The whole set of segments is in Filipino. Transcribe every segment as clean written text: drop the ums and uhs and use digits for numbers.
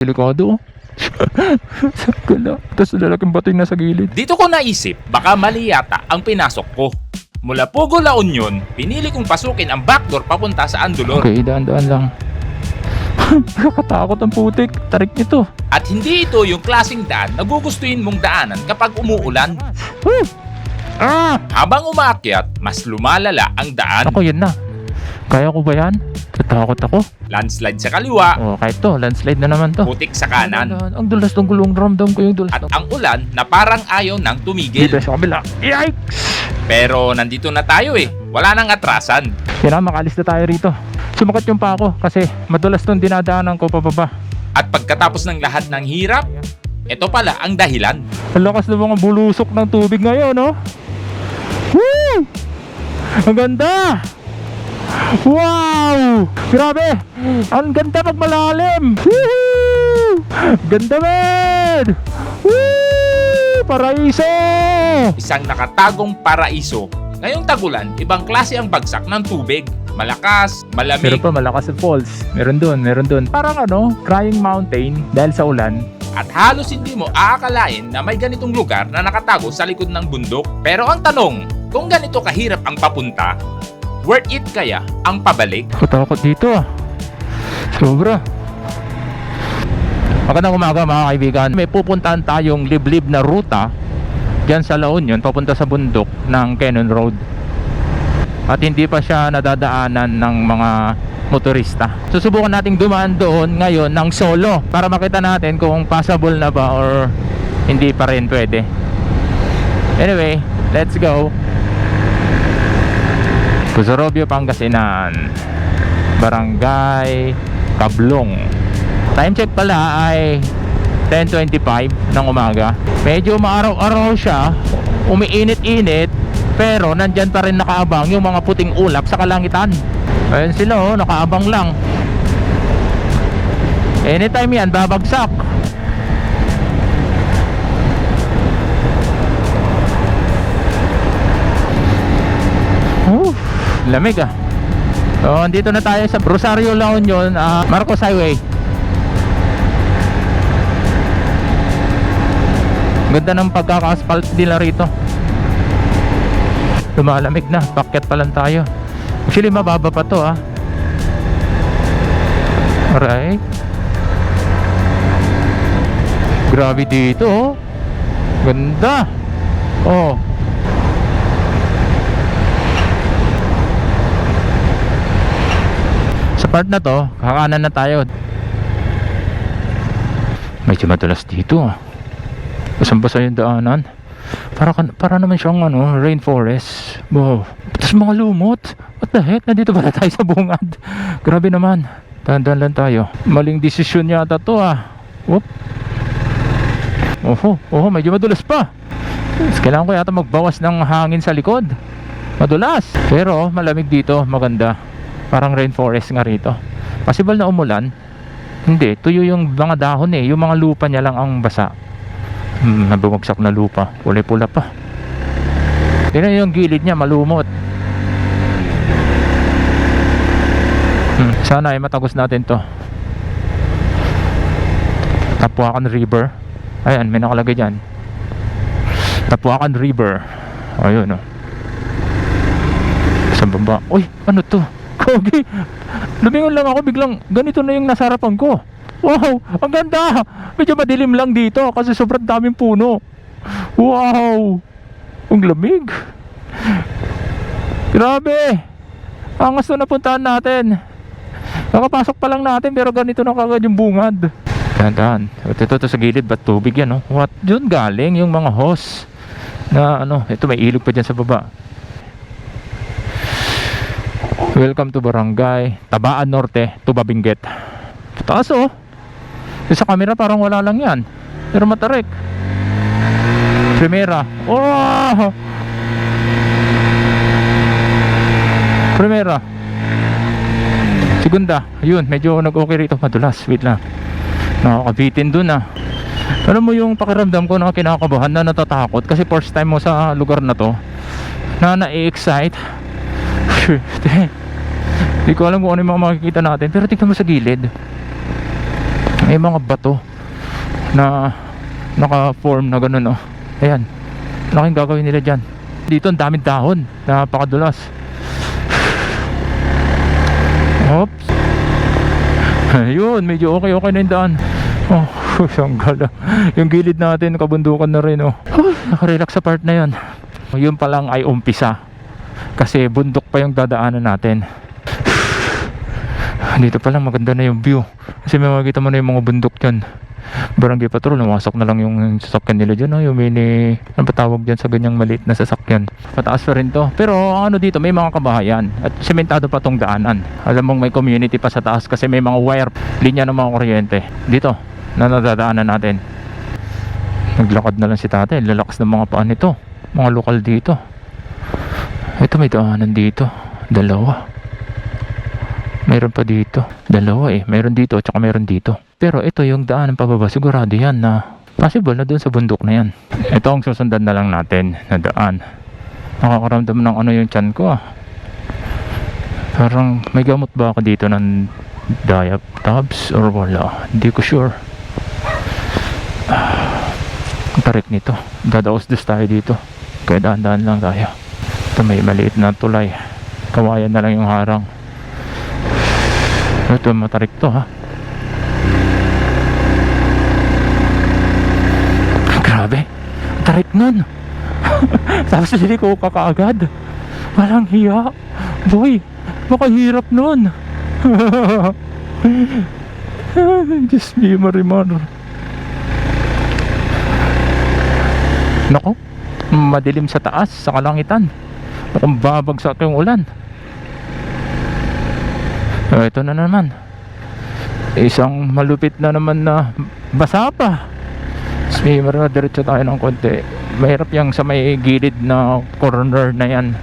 Delikado. Tapos lalaking bato yung nasa gilid. Dito ko naisip, baka mali yata ang pinasok ko. Mula Pugo, La Union, pinili kong pasukin ang backdoor papunta sa Andolor. Okay, daan-daan lang. Nakakatakot ang putik. Tarik nito. At hindi ito yung klaseng daan na gugustuhin mong daanan kapag umuulan. Woo! Ah! Habang umaakyat, mas lumalala ang daan. Ako, yun na. Kaya ko ba yan? Tatakot ako. Landslide sa kaliwa, Oh, kahit to. Landslide na naman to. putik sa kanan. Ang dulas ng gulong. Ramdam ko yung dulas. At ang ulan na parang ayaw nang tumigil. Dito sa kabila. Yikes! Pero nandito na tayo eh. Wala nang atrasan. Yan na, makalis na tayo rito. Sumakat yung pa ako kasi madulas tong dinadaanan ko pababa. At pagkatapos ng lahat ng hirap, ito pala ang dahilan. Ang lakas ng mga bulusok ng tubig ngayon, no? Woo! Ang ganda! Wow! Grabe! Ang ganda pag malalim! Woo! Ganda, man! Woo! Paraiso! Isang nakatagong paraiso. Ngayong tagulan, ibang klase ang bagsak ng tubig. Malakas, malamig, Meron pa malakas sa falls. Meron dun. Parang ano, crying mountain dahil sa ulan. at halos hindi mo aakalain na may ganitong lugar na nakatago sa likod ng bundok. Pero ang tanong, kung ganito kahirap ang papunta, worth it kaya ang pabalik? Katakot dito ah. Sobra. Magandang umaga mga kaibigan. May pupuntahan tayong liblib na ruta dyan sa La Union papunta sa bundok ng Cannon Road. At hindi pa siya nadadaanan ng mga motorista. Susubukan nating dumaan doon ngayon ng solo para makita natin kung possible na ba or hindi pa rin pwede. Anyway, let's go. Cuzorobio, Pangasinan, Barangay Kablong. Time check pala ay 10:25 ng umaga. Medyo maaraw-araw siya, umiinit-init, pero nandyan pa rin nakaabang yung mga puting ulap sa kalangitan. Ayun sila oh, nakaabang lang. Anytime yan, babagsak. Lamig ah. So, andito na tayo sa Rosario, La Union, Marcos Highway. Ganda ng pagkaka-asphalt nila rito. Lumalamig na, pakyat pa lang tayo. Actually mababa pa to ah. Alright. Grabe dito oh. Ganda. Oh. Sa part na to, kakanan na tayo. Medyo madulas dito ah. Basang-basa yung daanan. Para naman siyang ano, rainforest. Wow. Tapos mga lumot. What the heck? Nandito pala tayo sa bungad. Grabe naman. Dahan-dahan lang tayo. Maling desisyon yata to ah. Whoop. Oho, medyo madulas pa. Kailangan ko yata magbawas ng hangin sa likod. Madulas. Pero malamig dito, maganda. Parang rainforest nga rito. Possible na umulan. Hindi, tuyo yung mga dahon eh. Yung mga lupa niya lang ang basa. Nabumagsak na lupa. Kulay pula pa. Tingnan yung gilid niya, malumot. Sana ay matagos natin to. Tapuakan River. Ayan, may nakalagay dyan. Tapuakan River. Ayun oh. Sa baba. Uy, ano to? Kogi. Lumingon lang ako, biglang ganito na yung nasa harapan ko. Wow, ang ganda. Medyo madilim lang dito kasi sobrang daming puno. Wow, ang lamig. Grabe. Angas na napuntahan natin. Nakapasok pa lang natin pero ganito na kagad yung bungad. Dahan-dahan. Ito sa gilid, ba't tubig yan oh? What? Diyan galing yung mga hose na ano, ito may ilog pa dyan sa baba. Welcome to Barangay Tabaan Norte, Tubabinget. Taas oh. Sa camera parang wala lang yan, pero matarik. Primera. Oh! Primera. Segunda. Ayun, medyo nag-okay rito. Madulas, wait lang. Nakakabitin dun ah. Alam mo yung pakiramdam ko na kinakabahan, na natatakot kasi first time mo sa lugar na to, na na-excite. Hindi ko alam kung ano yung mga makikita natin, pero tignan mo sa gilid. May mga bato na naka-form na gano'n, oh. Ayan, laking gagawin nila dyan. Dito ang daming dahon, napakadulas. Oops. Ayun, medyo okay na yung daan. Oh, ang gala. Yung gilid natin, kabundukan na rin, oh. Nakarelax sa part na yun. Yun pa lang ay umpisa, kasi bundok pa yung dadaanan natin. Dito pa lang maganda na yung view, kasi may makikita mo na yung mga bundok dyan. Barangay Patrol, nawasak na lang yung sasakyan nila dyan, oh. Yung mini, ano ba tawag dyan sa ganyang maliit na sasakyan. Pataas pa rin to, pero ano dito, may mga kabahayan at sementado pa tong daanan. Alam mong may community pa sa taas, kasi may mga wire, linya ng mga kuryente dito na nadadaanan natin. Naglakad na lang si tatay, lalakas ng mga paan nito, mga lokal dito. Ito, may daanan dito, dalawa. Mayroon pa dito, dalawa eh. Mayroon dito at saka mayroon dito. Pero ito yung daanan pababa, sigurado yan na possible na doon sa bundok na yan. Ito ang susundan na lang natin na daan. Nakakaramdam ng ano yung tiyan ko, ah. Parang may gamot ba ako dito ng diatabs or wala, hindi ko sure. Ang tarik nito, dadaos-dos tayo dito, kaya daan-daan lang tayo. Ito may maliit na tulay, kawayan na lang yung harang. Ito matarik to, ha. Grabe, tarik nun. Tapos liliko ka kaagad, walang hiya. Boy, baka hirap nun. Diyos me, Marimar. Nako, madilim sa taas, sa kalangitan. Nakang babagsak yung ulan. Ito na naman, isang malupit na naman na basa pa. Marimar, diretso tayo ng konti. Mahirap yung sa may gilid na corner na yan.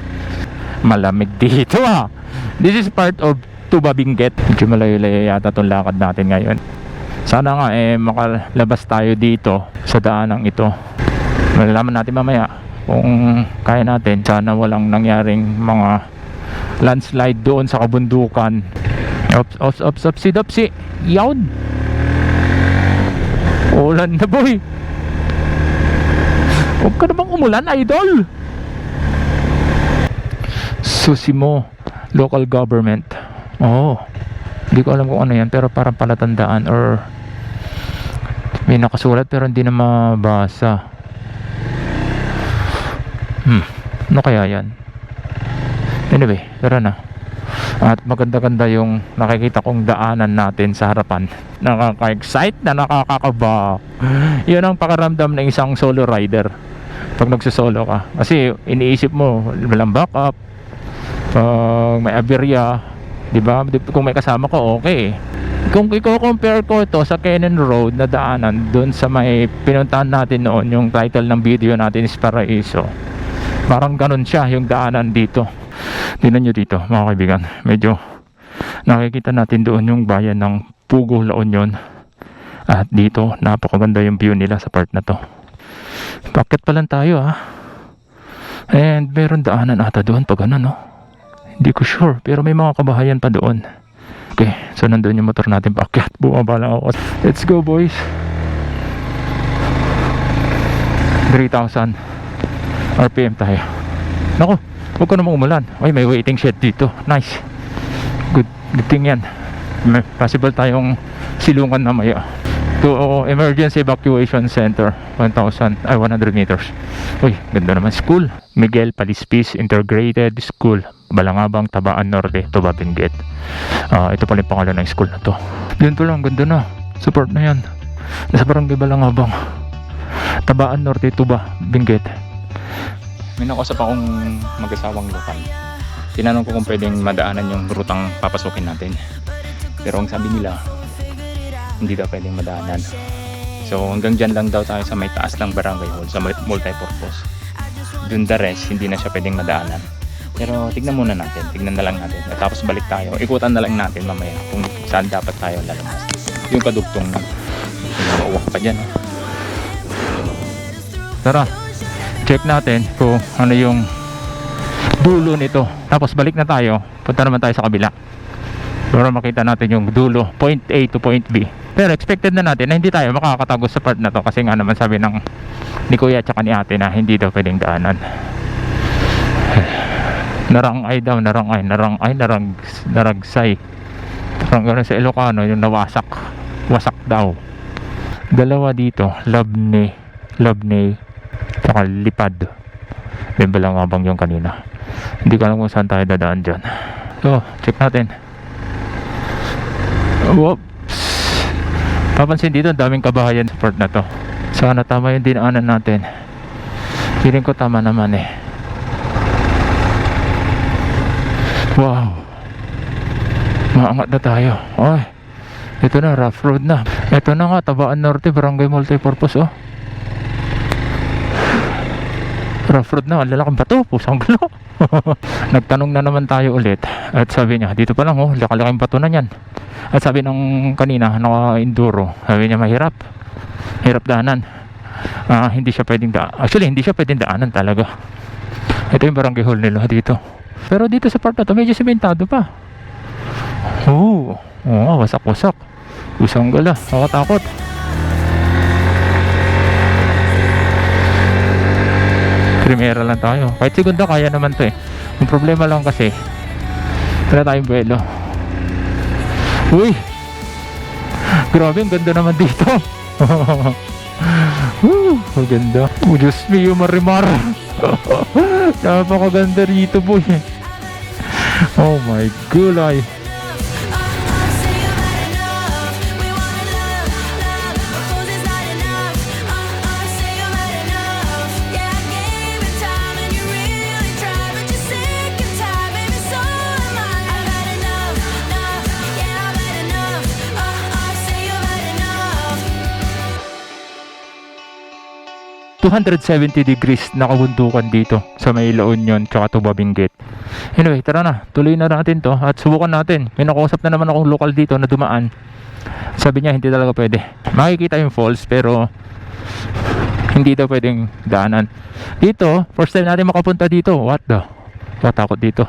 Malamig dito, ah. This is part of Tuba Benguet. Medyo malayo-layo yata itong lakad natin ngayon. Sana nga makalabas tayo dito sa daanang ito. Malalaman natin mamaya kung kaya natin. Sana walang nangyaring mga landslide doon sa kabundukan. Ops, dopsi. Yawn. Ulan na, boy. Huwag ka namang umulan, idol. Susimo local government. Oh, hindi ko alam kung ano yan, pero parang palatandaan or may nakasulat pero hindi na mabasa. Ano kaya yan? Anyway, tara na. At maganda-ganda yung nakikita kong daanan natin sa harapan. Nakaka-excite na nakakakaba. Yun ang pakiramdam ng isang solo rider pag nagsosolo ka, kasi iniisip mo walang backup. Pag may aberya, di ba? Kung may kasama ko, okay. Kung i-compare ko ito sa Cannon Road na daanan doon sa may pinuntahan natin noon, yung title ng video natin is Paraiso. Parang ganun siya yung daanan dito. Tingnan nyo dito, mga kaibigan. Medyo nakikita natin doon yung bayan ng Pugo, La Union. At dito, napakaganda yung view nila sa part na to. Bakit pa lang tayo, ha? And meron daanan ata doon pag ano, no? Hindi ko sure, pero may mga kabahayan pa doon. Okay, so nandun yung motor natin. Bakit? Bumaba lang ako. Let's go, boys. 3,000 RPM tayo. Naku, huwag ka namang umulan. Ay, may waiting shed dito. Nice. Good thing yan. May possible tayong silungan na maya. To emergency evacuation center, 100 meters. Uy, ganda naman. School Miguel Palispis Integrated School, Balangabang, Tabaan Norte, Tuba Benguet. Ito pala yung pangalan ng school na to. Yun pa lang, ganda na. Support na yan. Nasa barangay Balangabang, Tabaan Norte, Tuba Benguet. May nakausap akong mag-asawang lokal. Tinanong ko kung pwedeng madaanan yung rutang papasukin natin, pero ang sabi nila hindi daw pwedeng madaanan. So hanggang dyan lang daw tayo sa may taas ng barangay hall, sa multipurpose. Dun the rest, hindi na siya pwedeng madaanan. Pero tignan muna natin, tignan na lang natin. At tapos balik tayo, ikutan na lang natin mamaya kung saan dapat tayo lalabas. Yung kadugtong na mauwak pa dyan, Tara, check natin kung ano yung dulo nito. Tapos balik na tayo, punta naman tayo sa kabila. para makita natin yung dulo, point A to point B. Pero expected na natin na hindi tayo makakatagos sa part na to, kasi nga naman sabi ni kuya tsaka ni ate na hindi daw pwedeng daanan. Narangay daw, naragsay. Parang gano'n sa Ilocano, yung nawasak, wasak daw. Dalawa dito, labne, tsaka lipad. Then balang abang yung kanina. Hindi ko alam kung saan tayo dadaan dyan. So, check natin. Whoops. Papansin dito, daming kabahayan sa part na to. Sana tama yung dinaanan natin. Feeling ko tama naman eh. Wow, maangat na tayo. Ay, ito na, rough road na. Ito na nga, Tabaan Norte, Barangay Multipurpose, oh. Rough road na, lalaking bato, pusang gulo. Nagtanong na naman tayo ulit. At sabi niya, dito pa lang, oh, lakalaking bato na yan. At sabi nung kanina, naka-enduro, sabi niya mahirap. Hirap daanan. Hindi siya pwedeng Actually, hindi siya pwedeng daanan talaga. Ito yung barangay hall nila dito. Pero dito sa part na to, medyo sementado pa. Oo, wasak-wasak. Usang gala, nakatakot. Primera lang tayo. Kahit segunda, kaya naman to eh. Yung problema lang kasi, wala tayong buwelo. Uy! Grabe, ang ganda naman dito. Ang ganda. Oh, Diyos mio, marimar. Napakaganda rito, boy. Oh my gulay. $270 nakabundukan dito sa may La Union tsaka Tubabing Gate. Anyway, tara na, tuloy na natin to at subukan natin. May nakausap na naman akong lokal dito na dumaan. Sabi niya hindi talaga pwede. Makikita yung falls pero hindi daw pwedeng daanan. Dito, first time natin makapunta dito. What the? Tatakot dito.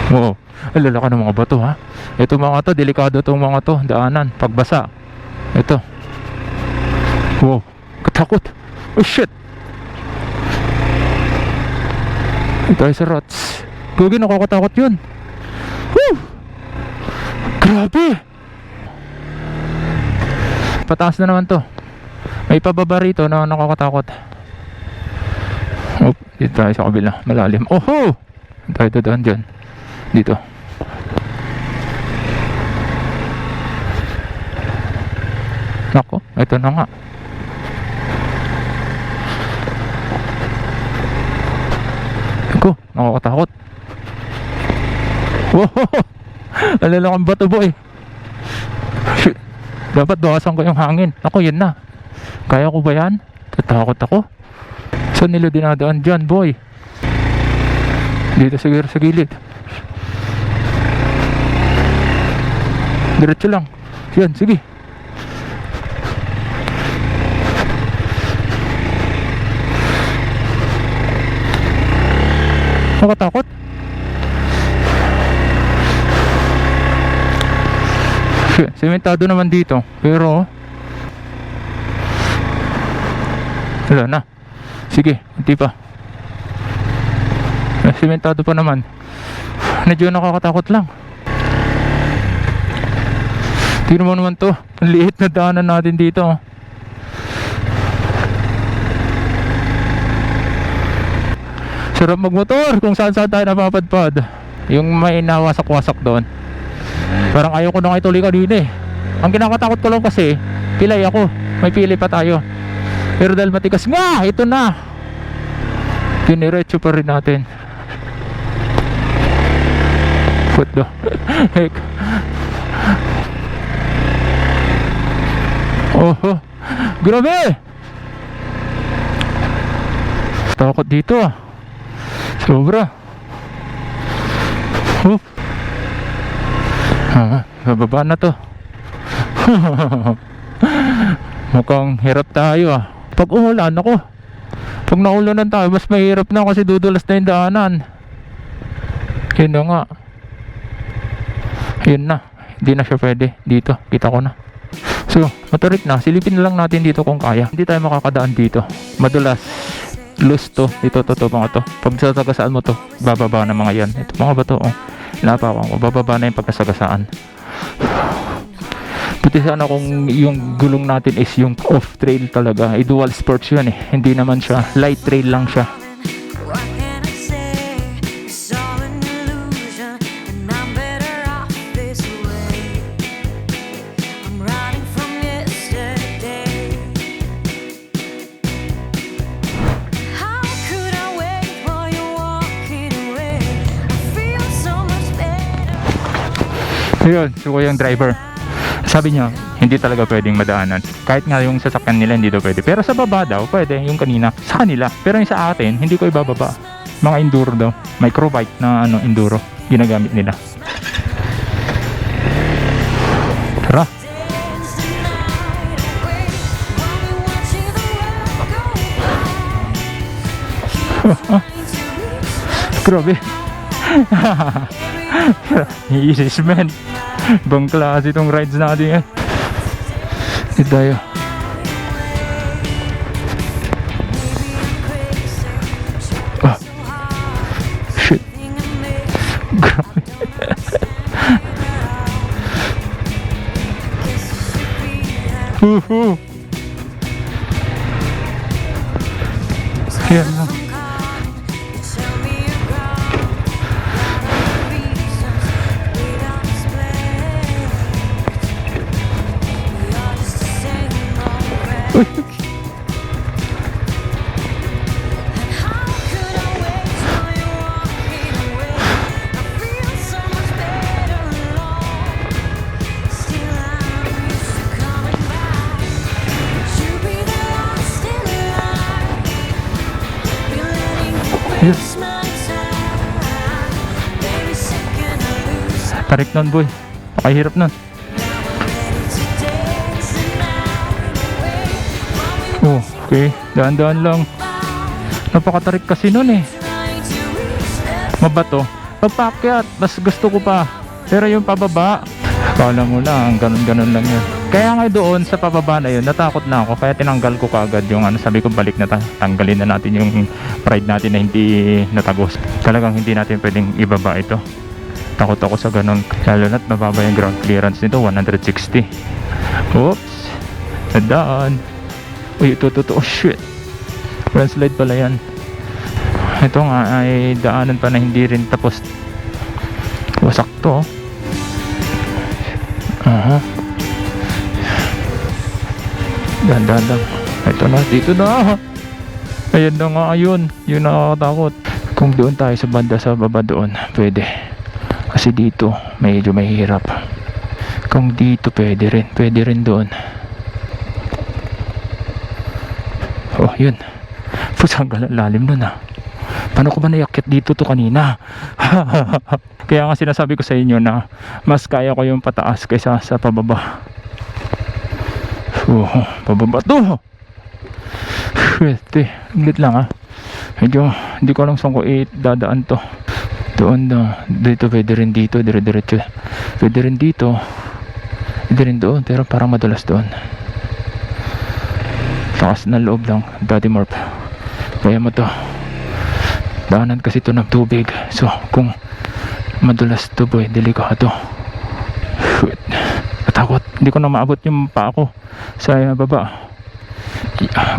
Wow, alalaka ng mga bato ha. Ito mga to, delikado tong mga to, daanan, pagbasa. Ito. Wow, katakot. Oh shit. Ito ay sa rats. Gugi, nakakatakot yun. Woo! Grabe. Pataas na naman to. May pababa rito na nakakatakot. Oh, dito tayo sa kabila. Malalim. Oho! Tayo dadaan dyan. Dito. Nako, ito na nga. Ako, nakakatakot. Wow! Alalakang bato, boy. Shit. Dapat bawasan ko yung hangin. Ako, yun na. Kaya ko ba yan? Tatakot ako. Saan nila dinadaan dyan, boy? Dito siguro sa gilid. Diretso lang. Yan, sige. Nakatakot. Sementado naman dito. Pero wala na. Sige, hindi pa. Sementado pa naman. Medyo nakakatakot lang. Tingnan mo naman to. Ang liit na daanan natin dito. Sarap magmotor kung saan saan tayo napapadpad. Yung may nawasak-wasak doon. Parang ayaw ko na nga ituloy kanina eh. Ang kinakatakot ko lang kasi pilay ako, may pili pa tayo. Pero dahil matigas nga, ito na. Diniretso pa rin natin. What the heck? Oh, grabe. Takot dito ah. Sobra. Bababa na to. Mukhang hirap tayo ah. Pag umulan ako, pag naulanan tayo mas mahirap na kasi dudulas na yung daanan. Yun na nga. Yun na. Hindi na siya pwede. Dito. Kita ko na. So, matarik na. Silipin na lang natin dito kung kaya. Hindi tayo makakadaan dito. Madulas. Loose to. Ito, to, mga to. Pag sasagasaan mo to, bababa na mga yan. Ito, mga bato, oh. Napakang ko. Bababa na yung pagkasagasaan. Buti sana kung yung gulong natin is yung off-trail talaga. Dual sports yun eh. Hindi naman siya. Light trail lang siya. What can I say? It's all an illusion, and I'm better off this way. I'm running from yesterday. How could I wait while you're walking away? I feel so much better. Ayun, so yung driver. Sabi niya, hindi talaga pwedeng madaanan. Kahit nga yung sasakyan nila hindi daw pwede. Pero sa baba daw, pwede. Yung kanina, sa kanila. Pero yung sa atin, hindi ko ibababa. Mga enduro daw. Microbike na enduro. Ginagamit nila. Tara. Dance the night away while we're watching the world go by. Keep trying to reach Grabe. Iisis, man. Bang klase itong rides natin eh. Ito tayo. Oh. Shit. Grabe. Woohoo. Yan lang. Uy. Yes. Tarik nun, boy. Pakahirap nun. Oh, okay. Daan-daan lang. Napakatarik kasi nun eh. Mabato. Pagpakyat, mas gusto ko pa. Pero yung pababa, kala mo lang, ganun-ganun lang yun. Kaya nga doon sa pababa na yun, natakot na ako. Kaya tinanggal ko kagad yung sabi ko balik na tanggalin na natin yung pride natin na hindi natagos. Talagang hindi natin pwedeng ibaba ito. Takot ako sa ganun. Lalo na't mababa yung ground clearance nito, 160. Oops. Nadaan. Uy, ito. Oh, shit. Landslide pala yan. Ito nga ay daanan pa na hindi rin tapos. Wasak to. Aha. Dahan. Ito na, dito na. Ayan na nga, ayun. Yun nakakatakot. Kung doon tayo sa banda sa baba doon, pwede. Kasi dito, medyo mahirap. Kung dito, pwede rin doon. Oh, yun. Pusang lalim nun ah. Paano ko ba naiakit dito to kanina? Kaya nga sinasabi ko sa inyo na mas kaya ko yung pataas kaysa sa pababa. Oh, pababa to. Pwede. Lit lang ah. Medyo hindi ko alam saan ko dadaan to. Doon na. Dito pwede rin dito. Dire-diretso. Pwede rin dito. Pwede rin doon. Pero parang madulas doon. Takas na loob lang. Daddy Morph. Kaya mo to. Daanan kasi to ng tubig. So kung madulas to boy, delikado. Natakot. Hindi ko na maabot yung paa ko sa baba.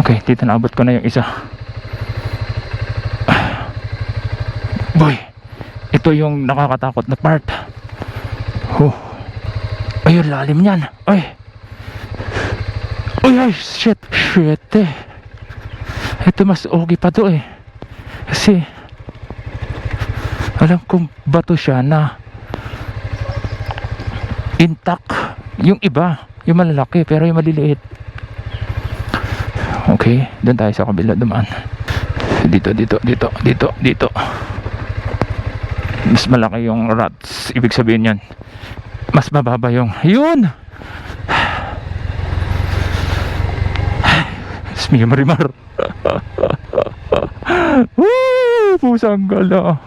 Okay, dito naabot ko na yung isa. Boy, ito yung nakakatakot na part. Oh. Ayun, lalim yan. Ay, shit eh. Ito mas okay pa to eh. Kasi alam kong bato siya na intact. Yung iba, yung malalaki, pero yung maliliit. Okay, doon tayo sa kabila dumaan. Dito. Mas malaki yung rats. Ibig sabihin yan, mas mababa yung yun. Smia Marimar. Woo! Pusang gala.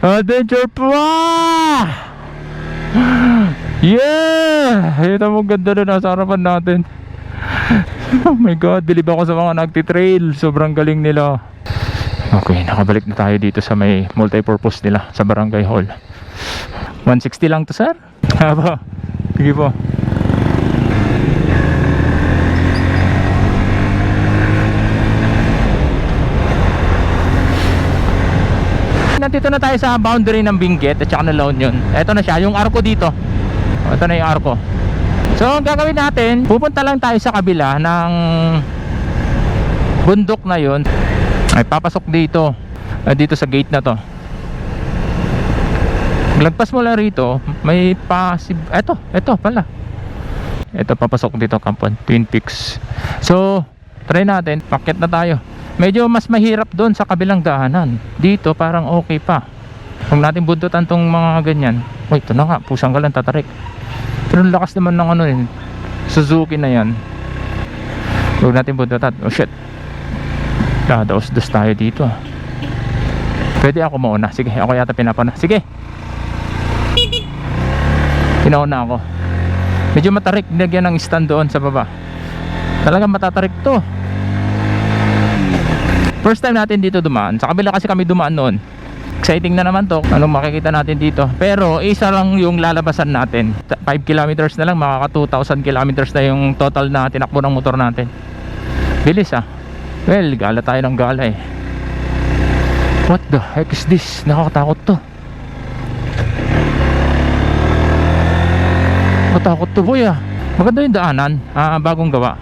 Adventure pa! Yeah! Ito mo ganda na nasa harapan natin. Oh my god, bilib ako sa mga nagtitrail. Sobrang galing nila. Okay, nakabalik na tayo dito sa may multipurpose nila sa Barangay Hall. 160 lang to, sir? Haba. Sige po. Nandito na tayo sa boundary ng Benguet at saka ng La Union. Ito na siya, yung arko dito. Ito na yung arko. So ang gagawin natin, pupunta lang tayo sa kabila ng bundok na yun. Ay papasok dito, dito sa gate na to. Lagpas mo lang rito, may eto pala. Ito papasok dito, Kampon, Twin Peaks. So try natin, packet na tayo. Medyo mas mahirap doon sa kabilang daanan. Dito parang okay pa. Huwag natin buntutan tong mga ganyan. Uy, ito na nga, pusang ka lang tatarik. Pero lakas naman ng ano yun, Suzuki na yan. Huwag natin buntutan. Oh shit, dadaos-dos tayo dito. Pwede ako mauna. Sige, ako yata pinapana. Sige, pinauna ako. Medyo matarik, nilagyan ng stand doon sa baba. Talagang matatarik to. First time natin dito dumaan. Sa kabila kasi kami dumaan noon. Exciting na naman to. Anong makikita natin dito. Pero isa lang yung lalabasan natin. 5 kilometers na lang, makaka 2,000 kilometers na yung total na tinakbo ng motor natin. Bilis ah. Well, gala tayo ng gala eh. What the heck is this? Nakakatakot to. Matakot to boy ah. Maganda yung daanan, bagong gawa.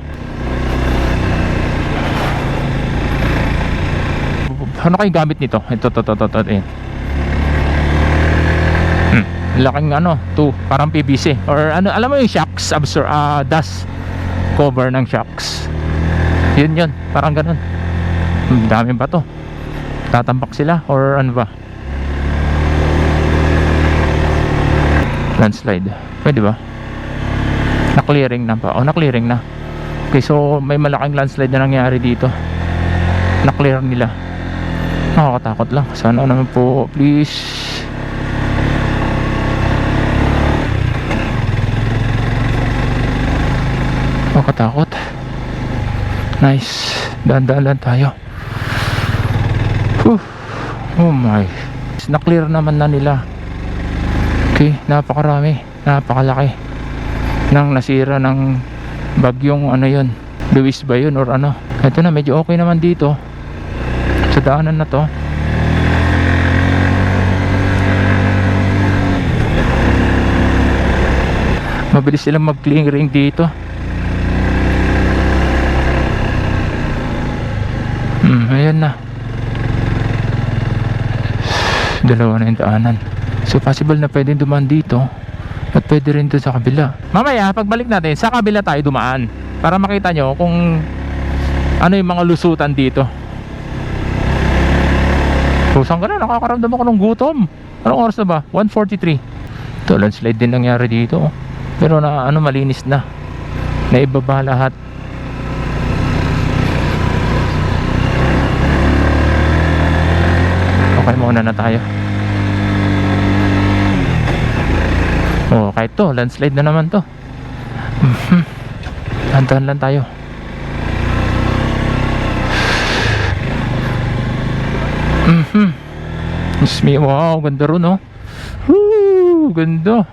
Ano kayo gamit nito? Ito. Laking ano, parang PVC. Or ano, alam mo yung shocks, dust cover ng shocks. Yun, parang ganun. Dami ba to? Tatambak sila or ano ba? Landslide. Pwede ba? Na-clearing na ba? Na-clearing na. Okay, so may malaking landslide na nangyari dito. Na-clear nila. Nakakatakot lang. Sana naman po, please. Nakakatakot. Nice. Dahan-dahan lang tayo. Oh my. Na-clear naman na nila. Okay, napakarami. Napakalaki nang nasira ng bagyong ano yun, Luis ba yun or ano. Ito na, medyo okay naman dito sa daanan na to. Mabilis silang mag-clearing dito. Ayan na. Dalawa na yung daanan. So possible na pwedeng dumaan dito at pwede rin doon sa kabila. Mamaya pagbalik natin, sa kabila tayo dumaan para makita nyo kung ano yung mga lusutan dito. So saan ka na? Nakakaramdam ako ng gutom. Anong oras na ba? 1:43. Ito, landslide din nangyari dito. Pero na ano, malinis na. Naibaba lahat. Okay, muna na tayo. Oh, kahit to, landslide na naman to. Hantahan lang tayo. Wow, ganda ron oh. Woo, ganda.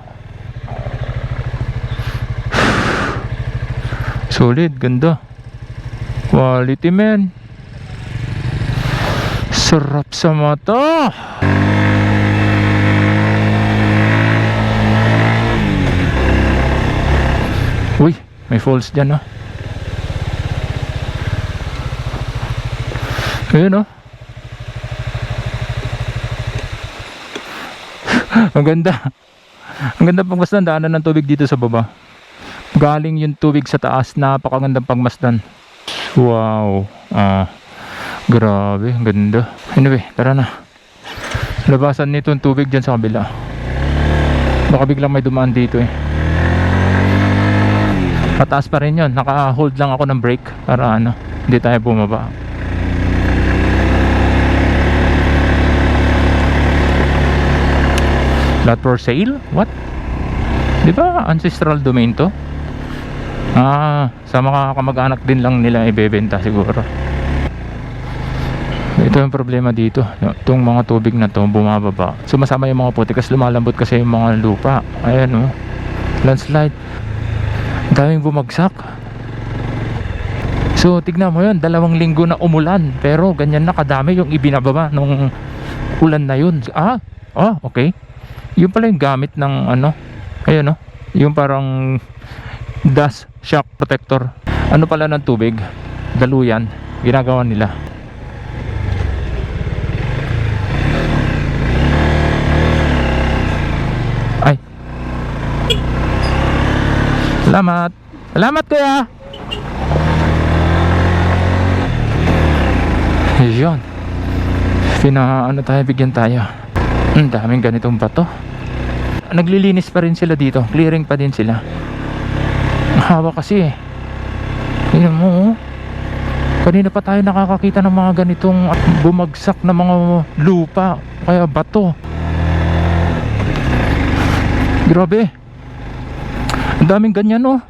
Solid, ganda. Quality man. Sarap sa mata. Uy, may falls dyan oh. Ayun oh. Ang ganda. Ang ganda pagmasdan, daanan ng tubig dito sa baba. Galing yung tubig sa taas, napakagandang pagmasdan. Wow. Grabe, ang ganda. Anyway, tara na. Labasan nito yung tubig dyan sa kabila. Baka biglang may dumaan dito eh. Pataas pa rin yun. Naka-hold lang ako ng brake para ano, hindi tayo bumaba. Not for sale? What? Di ba ancestral domain to? Sa mga kamag-anak din lang nila ibebenta siguro. Ito yung problema dito. Itong mga tubig na to bumababa. Sumasama yung mga putik kasi lumalambot kasi yung mga lupa. Ayan, oh. Landslide. Daming bumagsak. So tignan mo yun, 2 linggo na umulan, pero ganyan na kadami yung ibinababa nung ulan na yun. Okay. Yung pala yung gamit ng ano, ayun, oh, yung parang dust shock protector. Ano pala ng tubig, daluyan, ginagawa nila. Ay, salamat kuya. Yun, bigyan tayo. Ang daming ganitong bato. Naglilinis pa rin sila dito, clearing pa din sila. Hawa kasi eh. Tingnan mo, oh. Kanina pa tayo nakakakita ng mga ganitong bumagsak na mga lupa, kaya bato. Grabe. Ang daming ganyan, oh.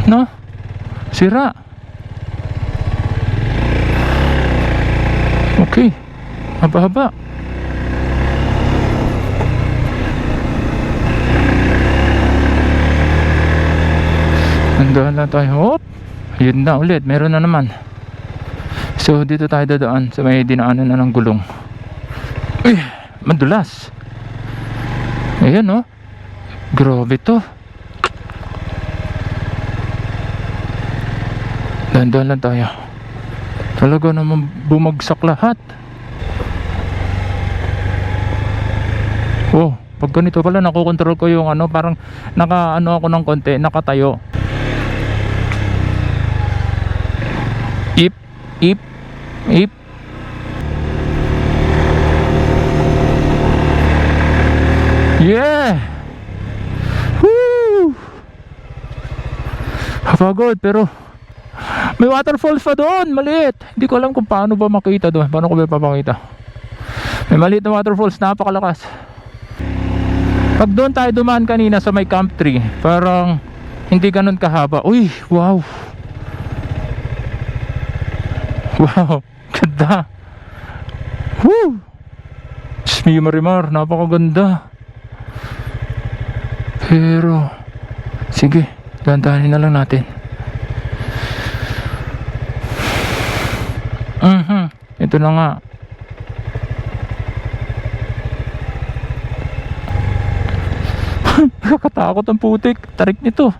No? Sira. Okay. Haba-haba. Nandoon lang tayo. Hop! Yun na ulit. Meron na naman. So dito tayo dadaan sa may dinaanan na ng gulong. Uy! Madulas. Ayan, oh. Grabe to. Dahan-dahan lang tayo. Talaga naman bumagsak lahat. Oh, pag ganito pala nakokontrol ko yung ano, parang naka-ano ako ng konti, nakatayo. Ip. Yeah. Woo! Pagod, pero may waterfalls pa doon, maliit. Hindi ko alam kung paano ba makita doon. Paano ko ba papakita? May maliit na waterfalls, napakalakas. Pag doon tayo dumaan kanina sa may Camp 3, parang hindi ganun kahaba. Uy, wow. Wow, ganda. Woo! Diyos me, Marimar, napakaganda. Pero sige, dandanin na lang natin. Ito na nga. Nakakatakot ang putik. Tarik nito.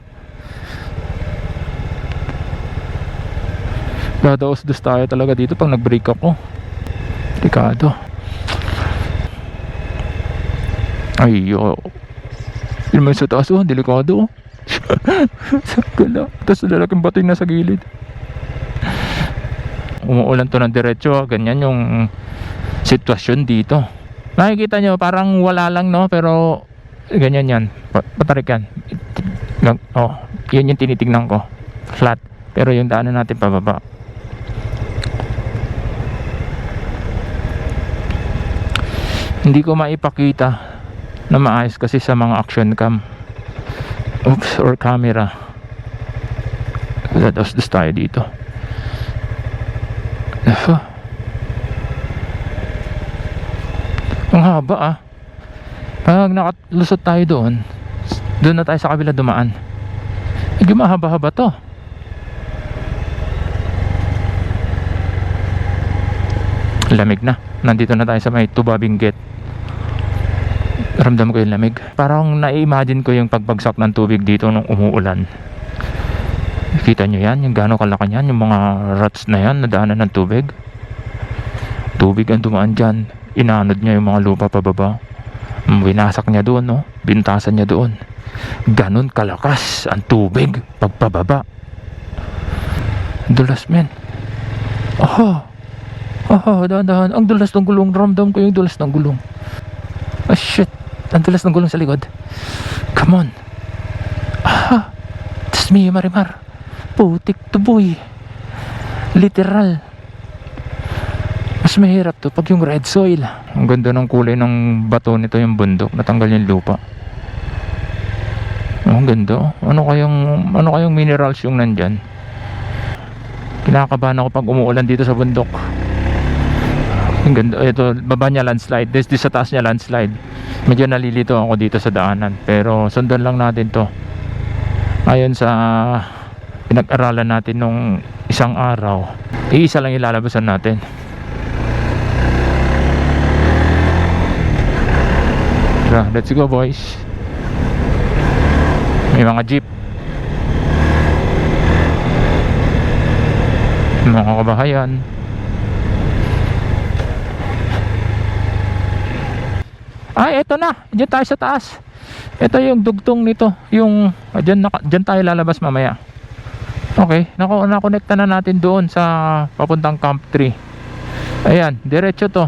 Dadaos-dos tayo talaga dito pag nag-break ako. Delikado. Ay, yun may sa taas, oh. Delikado, oh. Gala. Tapos lalaking bato yung nasa gilid. Umuulan to ng diretso, ganyan yung sitwasyon dito. Nakikita nyo parang wala lang, no, pero ganyan yan, patarik yan. Oh, yun yung tinitignan ko, flat, pero yung daanan natin pababa. Hindi ko maipakita na maayos kasi sa mga action cam or camera. Tapos tayo dito. Ang haba, ah. Pag nakalusot tayo doon na tayo sa kabila dumaan. Medyo mahaba-haba to. Lamig na. Nandito na tayo sa may Tubabing Gate. Ramdam ko yung lamig. Parang na-imagine ko yung pagbagsak ng tubig dito nung umuulan. Kita nyo yan, yung gano'ng kalaki yan, yung mga ruts na yan, nadaanan ng tubig. Tubig ang dumaan dyan. Inanod niya yung mga lupa pababa. Winasak niya doon, no? Bintasan niya doon. Ganon kalakas ang tubig pagpababa. Dulas, men. Dahan-dahan. Ang dulas ng gulong. Ramdam ko yung dulas ng gulong. Ah, shit. Ang dulas ng gulong sa likod. Come on. Diyos me, Marimar. Putik to boy. Literal. Mas Mas mahirap to pag yung red soil. Ang ganda ng kulay ng bato nito, yung bundok, natanggal yung lupa. Ang ganda. Ano kayang minerals yung nandyan? Kinakabahan ako pag umuulan dito sa bundok. Ang ganda. Ito, baba niya landslide. This sa taas niya landslide. Medyo nalilito ako dito sa daanan. Pero sundan lang natin to. Ayon sa pinag-aralan natin nung isang araw. Iisa lang ilalabasan natin. Let's go, boys. May mga jeep, mga kabahayan. Ay, eto na. Diyan tayo sa taas. Ito yung dugtong nito. Yung diyan tayo lalabas mamaya. Okay, nakonekta na natin doon sa papuntang Camp 3. Ayan, diretso to.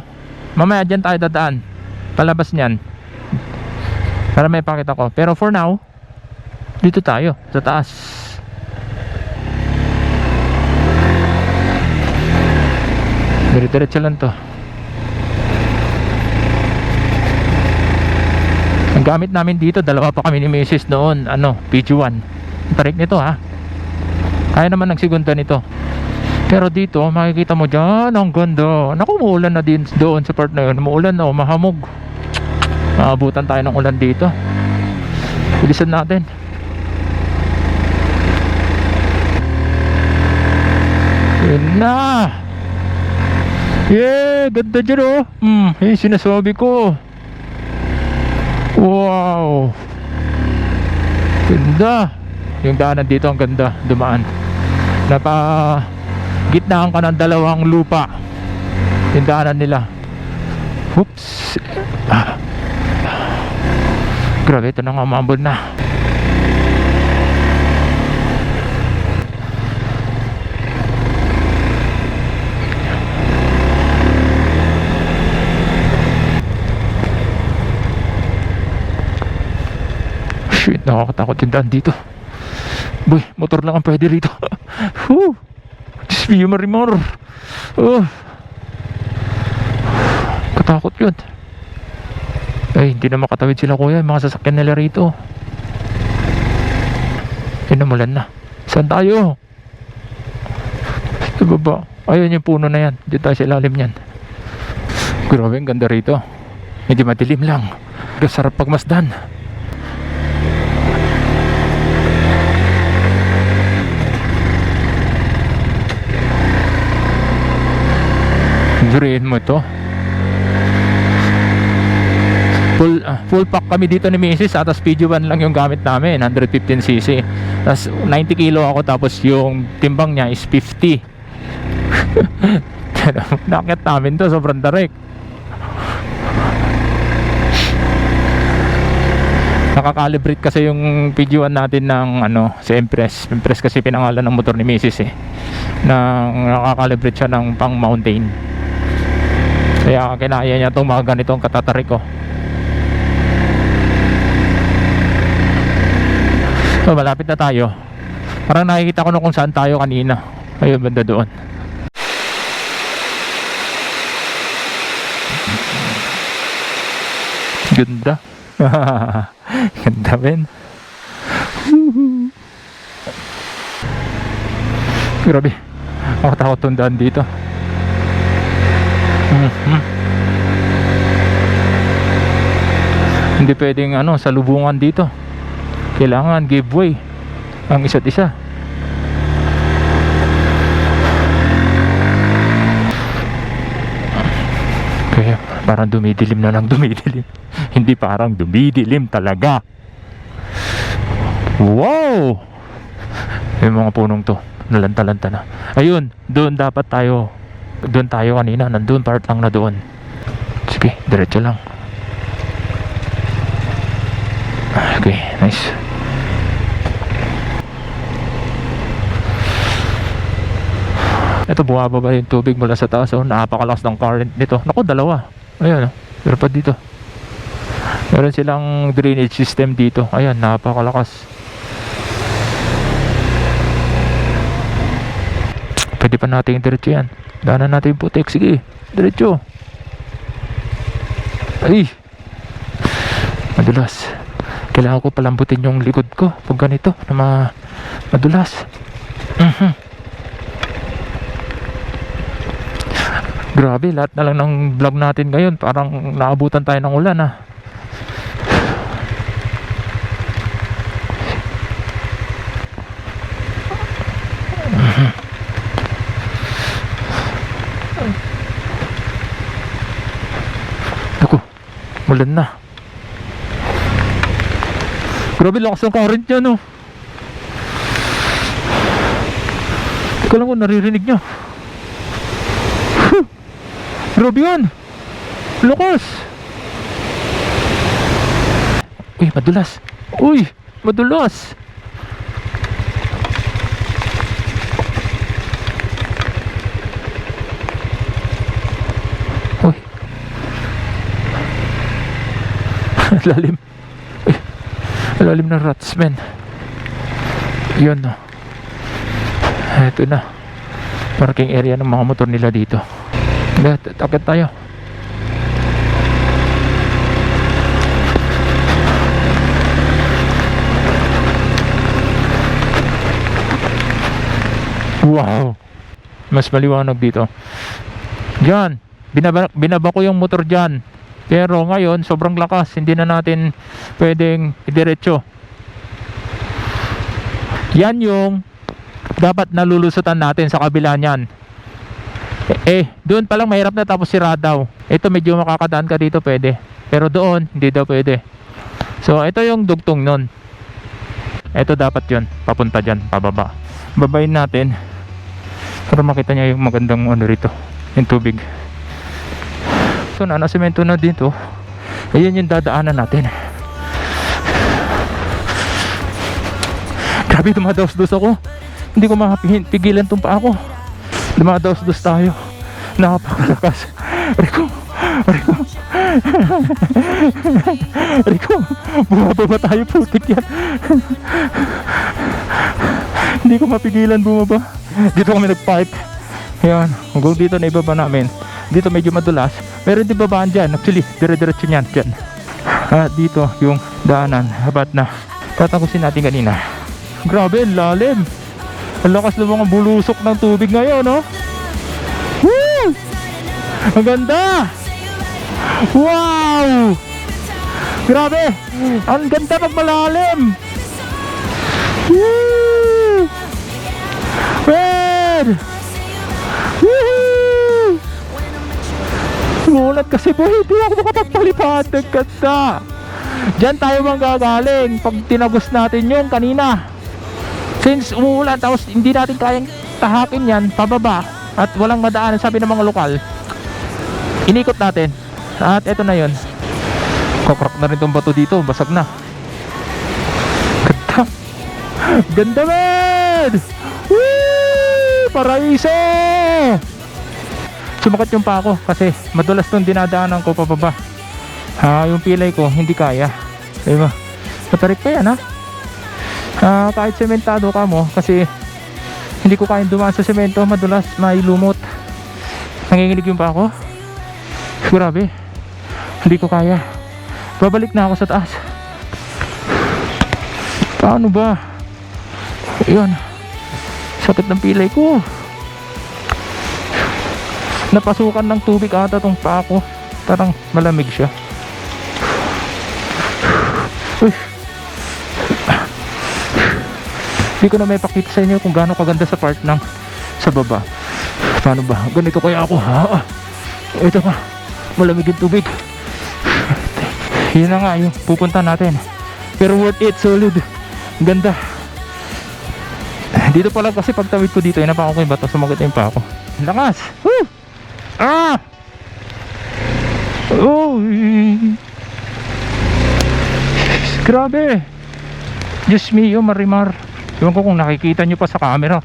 Mamaya diyan tayo dadaan. Palabas niyan. Para may pakita ko. Pero for now, dito tayo sa taas. Diretso lang to. Ang gamit namin dito, dalawa pa kami ni Mrs. noon, PG1. Tarik nito ha. Kaya naman ng segunda nito. Pero dito, makikita mo dyan, ang ganda. Naku, umuulan na din doon sa part na yun. Umuulan na, mahamog. Maabutan tayo ng ulan dito. Bilisan natin. Yun na. Yeah, ganda dyan oh. Sinasabi ko. Wow. Ganda. Yung daanan dito ang ganda, dumaan. Gitnaan ka ng dalawang lupa. Yung daanan nila. Oops. Grabe, ito na nga, umambon na. Shit, nakakatakot yung daan dito. Boy, motor lang ang pwede rito. Whew. Diyos me, marimar. Oh. Katakot yun. Ay, hindi na makatawid sila kuya. Mga sasakyan nila rito. Inamulan na. Saan tayo? Sa baba. Ayun yung puno na yan. Diyan tayo sa ilalim yan. Grabe, ang ganda rito. Hindi madilim lang. Sarap pagmasdan. Duriin mo ito. Full pack kami dito ni Mrs. Tapos PG1 lang yung gamit namin, 115cc. Tapos 90 kilo ako, tapos yung timbang niya is 50. Nakakit namin to, sobrang tarik. Nakakalibrate kasi yung PG1 natin ng sa Empress. Empress kasi pinangalan ng motor ni Mrs. Nakakalibrate siya ng pang mountain. Kaya kinaya niya itong mga ganitong katatarik ko. So, malapit na tayo. Parang nakikita ko na kung saan tayo kanina. Ayun, banda doon. Ganda. Ganda men. Grabe. Ako takot tong daan dito. Hindi pwedeng salubungan dito. Kailangan give way ang isa't isa. Kaya parang dumidilim na lang, dumidilim. Hindi parang dumidilim talaga. Wow! Yung mga punong to, nalanta-lanta na. Ayun, doon dapat tayo. Doon tayo kanina, nandun part lang na doon. Sige, diretso lang. Okay, nice. Ito, bumababa yung tubig mula sa taas. Napakalakas ng current nito. Naku, dalawa. Ayan, pero pa dito. Meron silang drainage system dito. Ayan, napakalakas. Pwede pa natin yung diretso yan. Daanan natin yung putik. Sige. Diretso. Ay, madulas. Kailangan ko palambutin yung likod ko pag ganito na madulas. Grabe, lahat na lang ng vlog natin ngayon parang naabutan tayo ng ulan ah. Naku, ulan na. Grabe, lakas ng current niya, no? Teka lang kung naririnig niya. Grabe yan. Lakas. Uy, madulas. Uy, madulas. Uy. Lalim. Lalim ng rats, men. Yun na. Ito na. Parking area ng mga motor nila dito. Takot tayo. Wow. Mas maliwanag dito. Diyan. Binaba ko yung motor dyan. Pero ngayon, sobrang lakas. Hindi na natin pwedeng idiretso. Yan yung dapat nalulusutan natin sa kabila niyan. Doon pa lang mahirap na tapos sira daw. Ito medyo makakadaan ka dito pwede. Pero doon, hindi daw pwede. So, ito yung dugtong nun. Ito dapat yun. Papunta dyan, pababa. Babayin natin para makita niya yung magandang ano rito. Yung tubig. So, nanasemento na dito. Ayan yung dadaanan natin. Grabe, dumadaos-dos ako. Hindi ko mapigilan itong pa ako. Dumadaos-dos tayo. Napakalakas. Rico, bumaba tayo, putik yan. Hindi ko mapigilan bumaba. Dito kami nag-park. Ayan, hanggang dito na ibaba namin. Dito medyo madulas. Meron din babaan dyan. Actually, dire-diretso nyan dyan. Dito yung daanan. Habat na. Tatagusin natin kanina. Grabe, lalim. Ang lakas ng mga bulusok ng tubig ngayon, no? Woo! Ang ganda! Wow! Grabe! Ang ganda pag malalim! Woo! Man! Woohoo! Sumulat kasi po, hindi ako makapagpalipad. Ang ganda! Diyan tayo manggagaling pag tinagos natin yung kanina. Since umuulan tapos hindi natin kayang tahakin yan pababa at walang madaanan, sabi ng mga lokal, inikot natin at eto na yun. Kokrock na rin tong bato dito, basag na. Ganda. Ganda, man! Woo! Paraiso! Sumakit yung pa ako kasi madulas tong dinadaanan ko pababa. Yung pilay ko hindi kaya. Diba? Matarik pa yan, ha? Kahit sementado ka mo, kasi hindi ko kayang dumaan sa semento, madulas may lumot. Nanginginig yung pa ako. Grabe, hindi ko kaya. Babalik na ako sa taas. Paano ba? Ayun, sakit ng pilay ko. Napasukan ng tubig ata tong pa ako. Parang malamig siya. Uy, hindi ko na may pakita sa inyo kung gaano kaganda sa part ng sa baba. Paano ba? Ganito kaya ako, ha? Ito pa, malamig yung tubig. Yun na nga yung pupunta natin. Pero worth it, solid. Ganda. Dito pala kasi pagtawid ko dito, inapakan ko yung bato, sumakit yung pa ako. Lakas! Woo! Ah! Oh! Grabe! Diyos mio, marimar. Ewan ko kung nakikita nyo pa sa camera.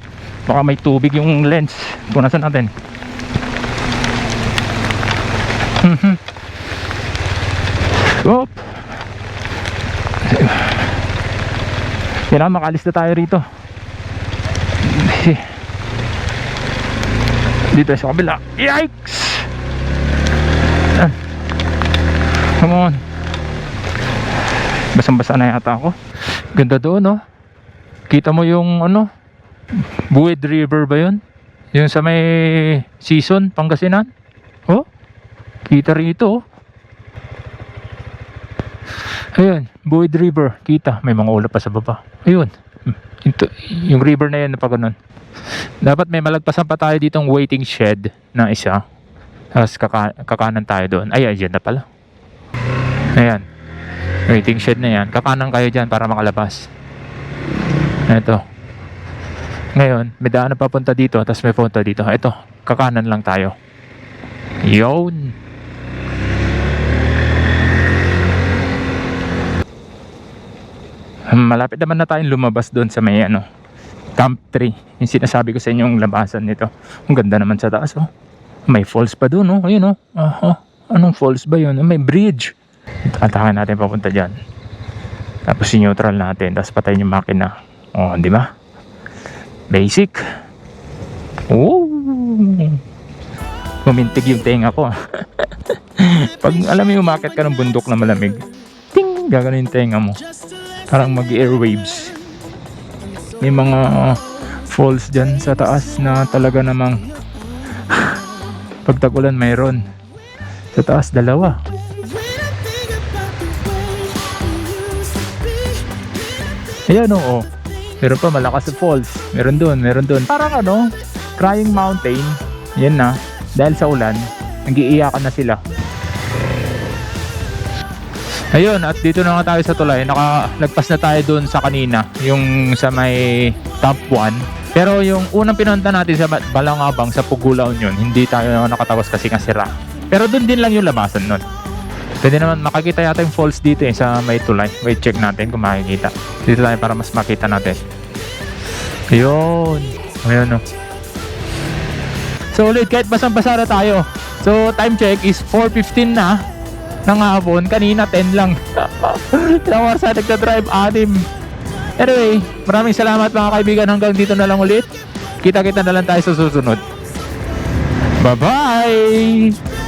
Baka may tubig yung lens. Punasan natin. Oop! Kailangan makalis na tayo rito. Dito sa kabila. Yikes! Ah. Come on. Basang-basa na yata ako. Ganda doon, no? Kita mo yung ano? Buwid River ba yun? Yung sa may Season, Pangasinan? Oh? Kita rito, oh. Ayun, Buwid River. Kita, may mga ulap pa sa baba. Ayun. Ito, yung river na yan na pa ganun. Dapat may malagpasan pa tayo ditong waiting shed na isa. Tapos kakanan tayo doon. Ay, dyan na pala. Ayan. Waiting shed na yan. Kakanan kayo dyan para makalabas. Ito. Ngayon, may daan na papunta dito. Tapos may punta dito. Ito, kakanan lang tayo. Yun. Malapit naman na tayong lumabas doon sa may ano, Camp 3. Yung sinasabi ko sa inyo yung labasan nito. Ang ganda naman sa taas, oh. May falls pa doon, oh. Ayun, oh. Anong falls ba yun? May bridge. Atakan natin papunta dyan. Tapos i-neutral natin. Tapos patayin yung makina. Oh, di ba? Basic. Oh. Kumintig yung tenga ko. Pag alam mo umakit ka ng bundok na malamig, ting, gagano yung tenga mo. Parang mag-airwaves. May mga falls dyan sa taas na talaga namang pag tag-ulan mayroon. Sa taas dalawa. Ayan, oo. Meron pa malakas sa falls. Meron doon. Parang ano, Crying Mountain. Yan na. Dahil sa ulan, nag-iiyakan na sila. Ayun, at dito na nga tayo sa tulay. Nakalagpas na tayo doon sa kanina, yung sa may Camp 1. Pero yung unang pinunta natin sa Balangabang, sa Pugulaon yun, hindi tayo nakatawas kasi nga sira. Pero doon din lang yung labasan nun. Pwede naman makakita yata yung falls dito sa may tulay. Wait, check natin kung makikita. Dito tayo para mas makita natin. Ayun. Ayun, no. So ulit, kahit basang-basa na tayo. So time check is 4:15 na ng hapon. Kanina 10 lang. Ilang oras na nagta-drive, 6. Anyway, maraming salamat mga kaibigan. Hanggang dito na lang ulit. Kita-kita na lang tayo sa susunod. Bye-bye!